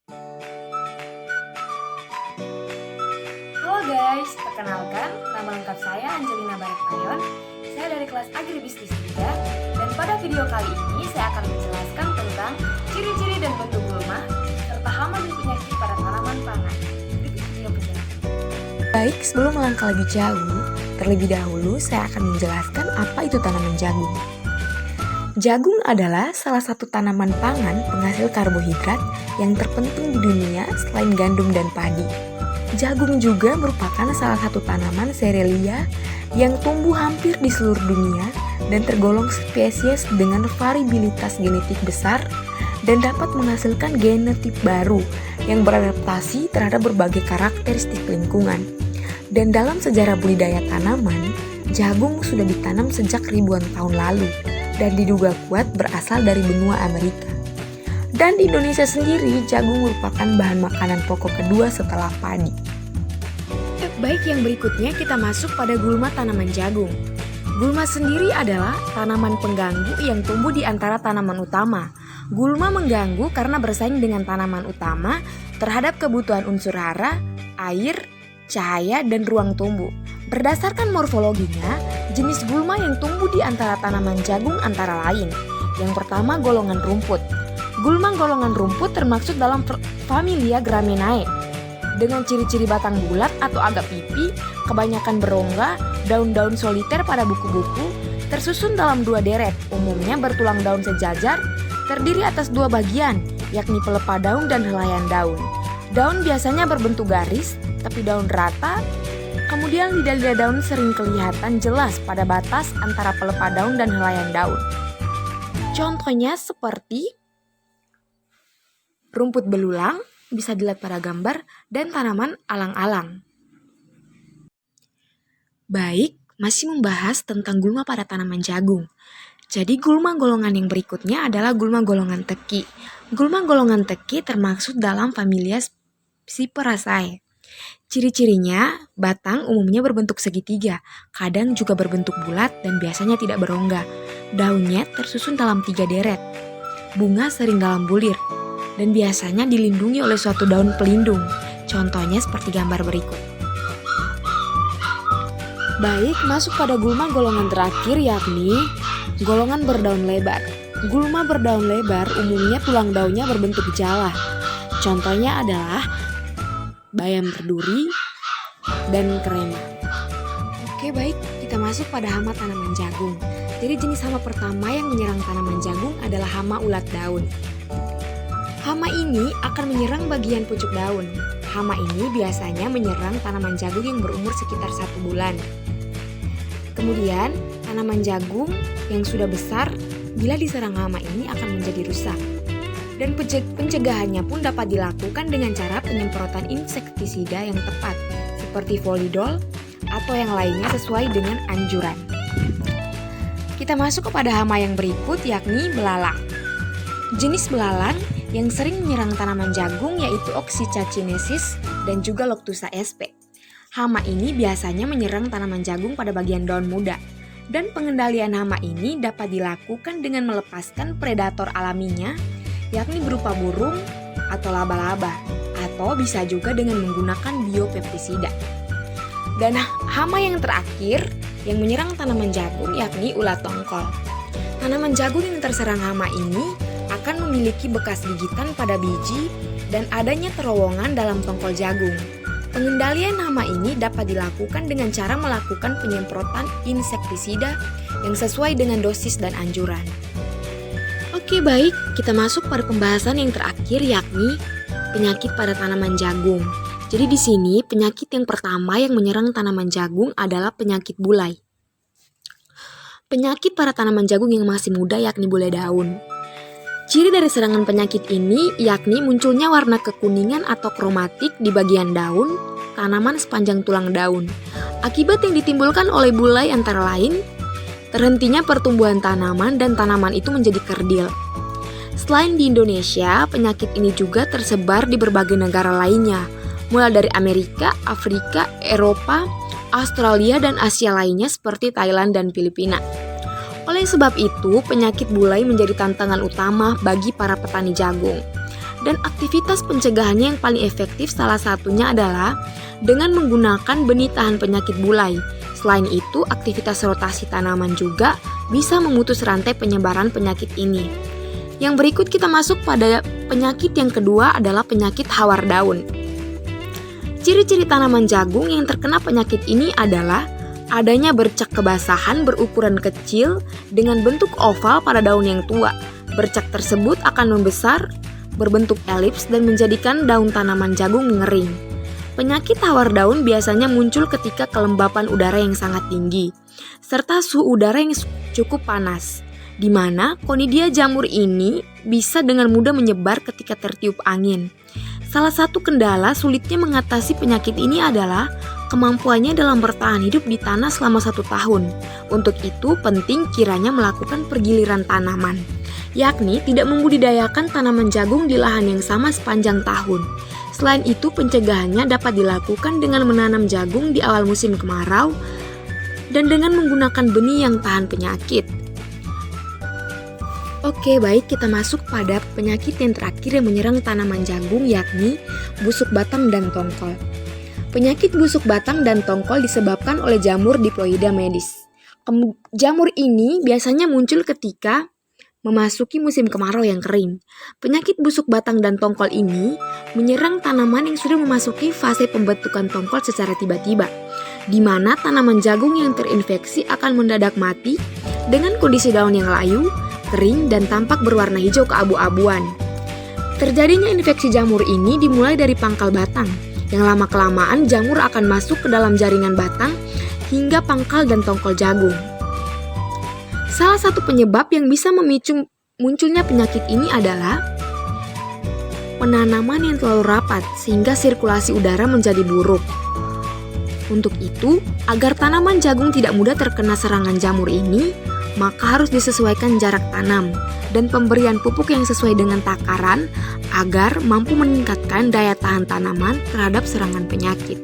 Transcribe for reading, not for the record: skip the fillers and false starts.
Halo guys, perkenalkan, nama lengkap saya Angelina Barekmayon. Saya dari kelas Agribisnis 3 dan pada video kali ini saya akan menjelaskan tentang ciri-ciri dan bentuk gulma serta hama dan penyakit pada tanaman pangan. Berikut video penjelasan. Baik, sebelum melangkah lebih jauh, terlebih dahulu saya akan menjelaskan apa itu tanaman jagung. Jagung adalah salah satu tanaman pangan penghasil karbohidrat yang terpenting di dunia selain gandum dan padi. Jagung juga merupakan salah satu tanaman serealia yang tumbuh hampir di seluruh dunia dan tergolong spesies dengan variabilitas genetik besar dan dapat menghasilkan genotip baru yang beradaptasi terhadap berbagai karakteristik lingkungan. Dan dalam sejarah budidaya tanaman, jagung sudah ditanam sejak ribuan tahun lalu dan diduga kuat berasal dari benua Amerika. Dan di Indonesia sendiri, jagung merupakan bahan makanan pokok kedua setelah padi. Baik, yang berikutnya kita masuk pada gulma tanaman jagung. Gulma sendiri adalah tanaman pengganggu yang tumbuh di antara tanaman utama. Gulma mengganggu karena bersaing dengan tanaman utama terhadap kebutuhan unsur hara, air, cahaya, dan ruang tumbuh. Berdasarkan morfologinya, jenis gulma yang tumbuh di antara tanaman jagung antara lain. Yang pertama, golongan rumput. Gulma golongan rumput termasuk dalam familia Gramenae. Dengan ciri-ciri batang bulat atau agak pipi, kebanyakan berongga, daun-daun soliter pada buku-buku, tersusun dalam 2 deret, umumnya bertulang daun sejajar, terdiri atas 2 bagian, yakni pelepah daun dan helaian daun. Daun biasanya berbentuk garis, tepi daun rata, kemudian lidah-lidah daun sering kelihatan jelas pada batas antara pelepah daun dan helaian daun. Contohnya seperti rumput belulang, bisa dilihat pada gambar, dan tanaman alang-alang. Baik, masih membahas tentang gulma pada tanaman jagung. Jadi gulma golongan yang berikutnya adalah gulma golongan teki. Gulma golongan teki termasuk dalam familia Cyperaceae. Ciri-cirinya, batang umumnya berbentuk segitiga, kadang juga berbentuk bulat dan biasanya tidak berongga. Daunnya tersusun dalam 3 deret. Bunga sering dalam bulir dan biasanya dilindungi oleh suatu daun pelindung. Contohnya seperti gambar berikut. Baik, masuk pada gulma golongan terakhir yakni golongan berdaun lebar. Gulma berdaun lebar umumnya tulang daunnya berbentuk jala. Contohnya adalah bayam berduri dan krema. Oke, baik, kita masuk pada hama tanaman jagung. Jadi jenis hama pertama yang menyerang tanaman jagung adalah hama ulat daun. Hama ini akan menyerang bagian pucuk daun. Hama ini biasanya menyerang tanaman jagung yang berumur sekitar 1 bulan. Kemudian, tanaman jagung yang sudah besar bila diserang hama ini akan menjadi rusak. Dan pencegahannya pun dapat dilakukan dengan cara penyemprotan insektisida yang tepat, seperti Volidol atau yang lainnya sesuai dengan anjuran. Kita masuk kepada hama yang berikut yakni belalang. Jenis belalang yang sering menyerang tanaman jagung yaitu Oxychachinesis dan juga Loctusa sp. Hama ini biasanya menyerang tanaman jagung pada bagian daun muda. Dan pengendalian hama ini dapat dilakukan dengan melepaskan predator alaminya, yakni berupa burung atau laba-laba, atau bisa juga dengan menggunakan biopestisida. Dan hama yang terakhir yang menyerang tanaman jagung yakni ulat tongkol. Tanaman jagung yang terserang hama ini akan memiliki bekas gigitan pada biji dan adanya terowongan dalam tongkol jagung. Pengendalian hama ini dapat dilakukan dengan cara melakukan penyemprotan insektisida yang sesuai dengan dosis dan anjuran. Oke, baik, kita masuk pada pembahasan yang terakhir yakni penyakit pada tanaman jagung. Jadi di sini penyakit yang pertama yang menyerang tanaman jagung adalah penyakit bulai. Penyakit pada tanaman jagung yang masih muda yakni bulai daun. Ciri dari serangan penyakit ini yakni munculnya warna kekuningan atau kromatik di bagian daun, tanaman sepanjang tulang daun. Akibat yang ditimbulkan oleh bulai antara lain, terhentinya pertumbuhan tanaman dan tanaman itu menjadi kerdil. Selain di Indonesia, penyakit ini juga tersebar di berbagai negara lainnya, mulai dari Amerika, Afrika, Eropa, Australia, dan Asia lainnya seperti Thailand dan Filipina. Oleh sebab itu, penyakit bulai menjadi tantangan utama bagi para petani jagung. Dan aktivitas pencegahannya yang paling efektif salah satunya adalah dengan menggunakan benih tahan penyakit bulai. Selain itu, aktivitas rotasi tanaman juga bisa memutus rantai penyebaran penyakit ini. Yang berikut kita masuk pada penyakit yang kedua adalah penyakit hawar daun. Ciri-ciri tanaman jagung yang terkena penyakit ini adalah adanya bercak kebasahan berukuran kecil dengan bentuk oval pada daun yang tua. Bercak tersebut akan membesar, berbentuk elips dan menjadikan daun tanaman jagung ngering. Penyakit hawar daun biasanya muncul ketika kelembapan udara yang sangat tinggi, serta suhu udara yang cukup panas, di mana konidia jamur ini bisa dengan mudah menyebar ketika tertiup angin. Salah satu kendala sulitnya mengatasi penyakit ini adalah kemampuannya dalam bertahan hidup di tanah selama 1 tahun. Untuk itu penting kiranya melakukan pergiliran tanaman, yakni tidak membudidayakan tanaman jagung di lahan yang sama sepanjang tahun. Selain itu pencegahannya dapat dilakukan dengan menanam jagung di awal musim kemarau dan dengan menggunakan benih yang tahan penyakit. Oke, baik, kita masuk pada penyakit yang terakhir yang menyerang tanaman jagung, yakni busuk batang dan tongkol. Penyakit busuk batang dan tongkol disebabkan oleh jamur Diploida medis. Jamur ini biasanya muncul ketika memasuki musim kemarau yang kering. Penyakit busuk batang dan tongkol ini menyerang tanaman yang sudah memasuki fase pembentukan tongkol secara tiba-tiba, di mana tanaman jagung yang terinfeksi akan mendadak mati dengan kondisi daun yang layu, kering, dan tampak berwarna hijau keabu-abuan. Terjadinya infeksi jamur ini dimulai dari pangkal batang, yang lama-kelamaan jamur akan masuk ke dalam jaringan batang hingga pangkal dan tongkol jagung. Salah satu penyebab yang bisa memicu munculnya penyakit ini adalah penanaman yang terlalu rapat sehingga sirkulasi udara menjadi buruk. Untuk itu, agar tanaman jagung tidak mudah terkena serangan jamur ini, maka harus disesuaikan jarak tanam dan pemberian pupuk yang sesuai dengan takaran agar mampu meningkatkan daya tahan tanaman terhadap serangan penyakit.